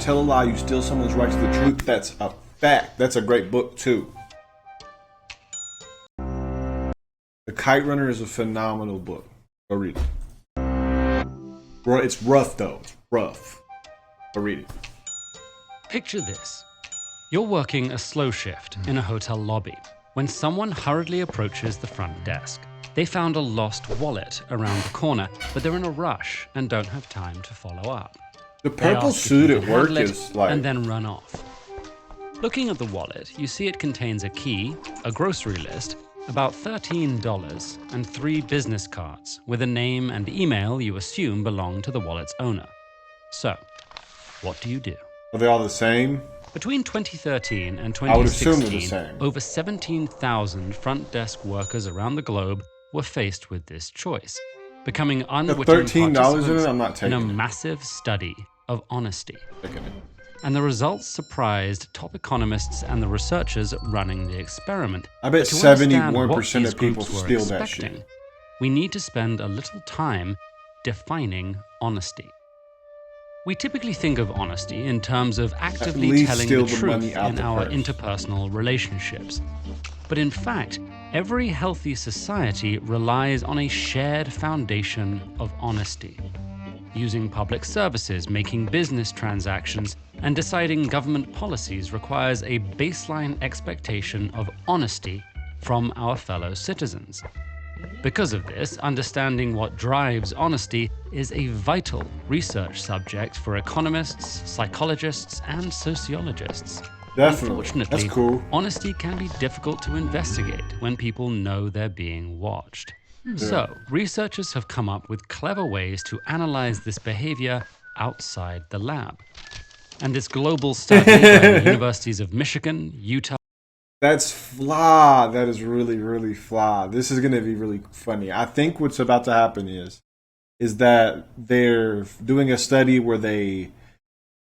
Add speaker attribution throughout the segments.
Speaker 1: tell a lie, you steal someone's right to the truth. That's a fact. That's a great book too. The Kite Runner is a phenomenal book. Go read it. It's rough though. It's rough. Go read it.
Speaker 2: Picture this. You're working a slow shift in a hotel lobby when someone hurriedly approaches the front desk. They found a lost wallet around the corner, but they're in a rush and don't have time to follow up.
Speaker 1: The purple suit at work is like...
Speaker 2: And then run off. Looking at the wallet, you see it contains a key, a grocery list, about $13, and 3 business cards with a name and email you assume belong to the wallet's owner. So, what do you do?
Speaker 1: Are they all the same?
Speaker 2: Between 2013 and
Speaker 1: I would assume they're the
Speaker 2: 2016,
Speaker 1: same.
Speaker 2: over 17,000 front desk workers around the globe were faced with this choice, becoming unwitting
Speaker 1: $13 in it?
Speaker 2: participants
Speaker 1: I'm not
Speaker 2: in
Speaker 1: taking
Speaker 2: a
Speaker 1: it.
Speaker 2: massive study of honesty.
Speaker 1: Taking it.
Speaker 2: And the results surprised top economists and the researchers running the experiment.
Speaker 1: I bet
Speaker 2: But to understand
Speaker 1: 71%
Speaker 2: what
Speaker 1: of
Speaker 2: these
Speaker 1: people
Speaker 2: groups were
Speaker 1: steal that
Speaker 2: expecting,
Speaker 1: shit.
Speaker 2: we need to spend a little time defining honesty. We typically think of honesty in terms of actively
Speaker 1: least
Speaker 2: telling
Speaker 1: steal
Speaker 2: the
Speaker 1: the
Speaker 2: truth
Speaker 1: money out
Speaker 2: in
Speaker 1: the
Speaker 2: our
Speaker 1: purse.
Speaker 2: interpersonal relationships. But in fact, every healthy society relies on a shared foundation of honesty. Using public services, making business transactions, and deciding government policies requires a baseline expectation of honesty from our fellow citizens. Because of this, understanding what drives honesty is a vital research subject for economists, psychologists, and sociologists.
Speaker 1: Definitely.
Speaker 2: Unfortunately,
Speaker 1: That's cool.
Speaker 2: honesty can be difficult to investigate when people know they're being watched. So, researchers have come up with clever ways to analyze this behavior outside the lab. And this global study by the universities of Michigan, Utah,
Speaker 1: That's fly. That is really, really fly. This is going to be really funny. I think what's about to happen is that they're doing a study where they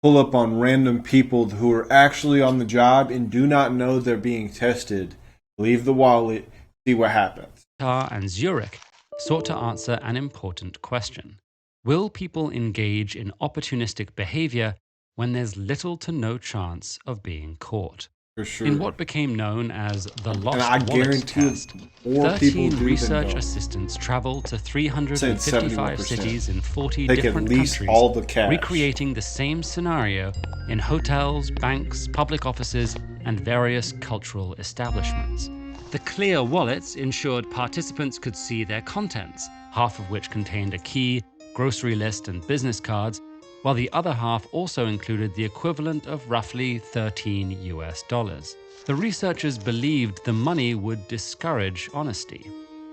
Speaker 1: pull up on random people who are actually on the job and do not know they're being tested. Leave the wallet, see what happens.
Speaker 2: and Zurich sought to answer an important question. Will people engage in opportunistic behavior when there's little to no chance of being caught?
Speaker 1: For sure.
Speaker 2: In what became known as the
Speaker 1: and
Speaker 2: Lost
Speaker 1: I
Speaker 2: Wallet
Speaker 1: guarantee
Speaker 2: Test,
Speaker 1: more people
Speaker 2: 13
Speaker 1: do
Speaker 2: research
Speaker 1: than don't.
Speaker 2: assistants traveled to
Speaker 1: Saying
Speaker 2: 355
Speaker 1: 71%.
Speaker 2: cities in 40
Speaker 1: Take at
Speaker 2: different
Speaker 1: least
Speaker 2: countries,
Speaker 1: all the cash.
Speaker 2: recreating the same scenario in hotels, banks, public offices, and various cultural establishments. The clear wallets ensured participants could see their contents, half of which contained a key, grocery list, and business cards, while the other half also included the equivalent of roughly $13 US. The researchers believed the money would discourage honesty.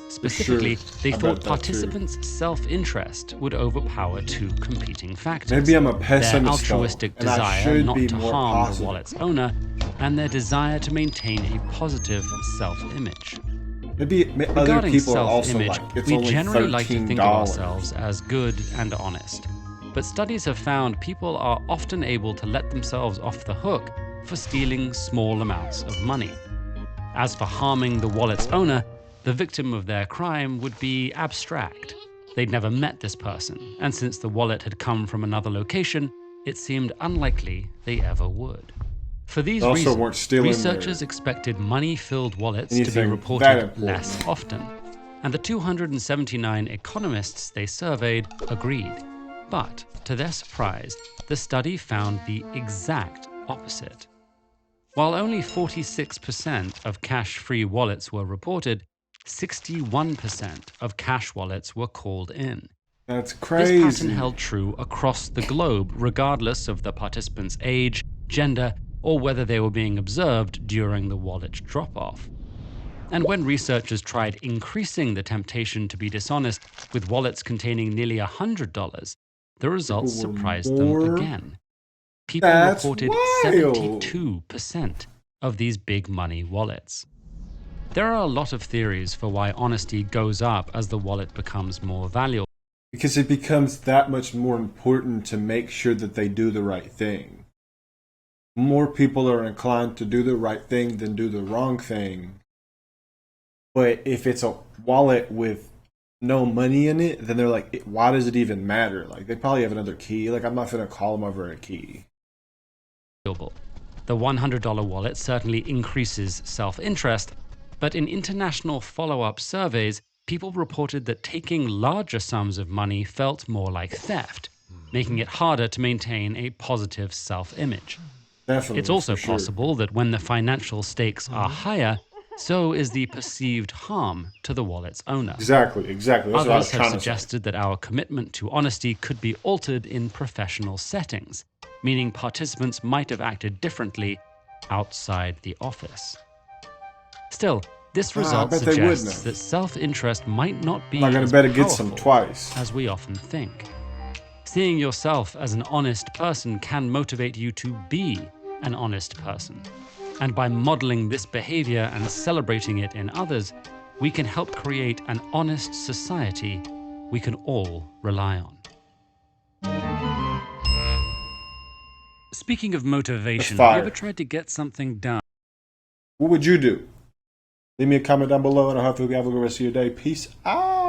Speaker 2: Specifically, they
Speaker 1: I bet
Speaker 2: thought
Speaker 1: that too.
Speaker 2: participants' self-interest would overpower 2 competing factors.
Speaker 1: Maybe I'm a
Speaker 2: Their
Speaker 1: pessimist,
Speaker 2: altruistic
Speaker 1: though, and I
Speaker 2: desire
Speaker 1: should
Speaker 2: not
Speaker 1: be
Speaker 2: to
Speaker 1: more
Speaker 2: harm
Speaker 1: positive.
Speaker 2: the wallet's owner, and their desire to maintain a positive self-image.
Speaker 1: Maybe other
Speaker 2: Regarding
Speaker 1: people are also
Speaker 2: self-image,
Speaker 1: like, it's
Speaker 2: we
Speaker 1: only
Speaker 2: generally like to think of
Speaker 1: $13.
Speaker 2: ourselves as good and honest. But studies have found people are often able to let themselves off the hook for stealing small amounts of money. As for harming the wallet's owner, the victim of their crime would be abstract. They'd never met this person, and since the wallet had come from another location, it seemed unlikely they ever would. For these
Speaker 1: They also
Speaker 2: reasons,
Speaker 1: weren't stealing
Speaker 2: researchers expected money-filled wallets to be
Speaker 1: anything that
Speaker 2: reported
Speaker 1: important.
Speaker 2: less often, and the 279 economists they surveyed agreed. But, to their surprise, the study found the exact opposite. While only 46% of cash-free wallets were reported, 61% of cash wallets were called in.
Speaker 1: That's
Speaker 2: This
Speaker 1: crazy.
Speaker 2: pattern held true across the globe, regardless of the participants' age, gender, or whether they were being observed during the wallet drop-off. And when researchers tried increasing the temptation to be dishonest with wallets containing nearly $100, the results
Speaker 1: People were
Speaker 2: surprised them
Speaker 1: more-
Speaker 2: again. People
Speaker 1: That's
Speaker 2: reported
Speaker 1: wild.
Speaker 2: 72% of these big money wallets. There are a lot of theories for why honesty goes up as the wallet becomes more valuable.
Speaker 1: Because it becomes that much more important to make sure that they do the right thing. More people are inclined to do the right thing than do the wrong thing. But if it's a wallet with no money in it, then they're like, why does it even matter? Like, they probably have another key. Like, I'm not going to call them over a key.
Speaker 2: The $100 wallet certainly increases self-interest, but in international follow-up surveys, people reported that taking larger sums of money felt more like theft, making it harder to maintain a positive self-image.
Speaker 1: Definitely.
Speaker 2: It's also
Speaker 1: for sure.
Speaker 2: possible that when the financial stakes are higher, so is the perceived harm to the wallet's owner.
Speaker 1: Exactly. That's what I was
Speaker 2: Others have
Speaker 1: trying to say.
Speaker 2: suggested that our commitment to honesty could be altered in professional settings, meaning participants might have acted differently outside the office. Still, this result
Speaker 1: bet they wouldn't
Speaker 2: suggests
Speaker 1: have.
Speaker 2: that self-interest might not be
Speaker 1: I'm not gonna
Speaker 2: as
Speaker 1: bet it gets them
Speaker 2: powerful
Speaker 1: twice.
Speaker 2: as we often think. Seeing yourself as an honest person can motivate you to be an honest person. And by modeling this behavior and celebrating it in others, we can help create an honest society we can all rely on. Speaking of motivation, have
Speaker 1: fire.
Speaker 2: you ever tried to get something done?
Speaker 1: What would you do? Leave me a comment down below, and I hope you have a good rest of your day. Peace out.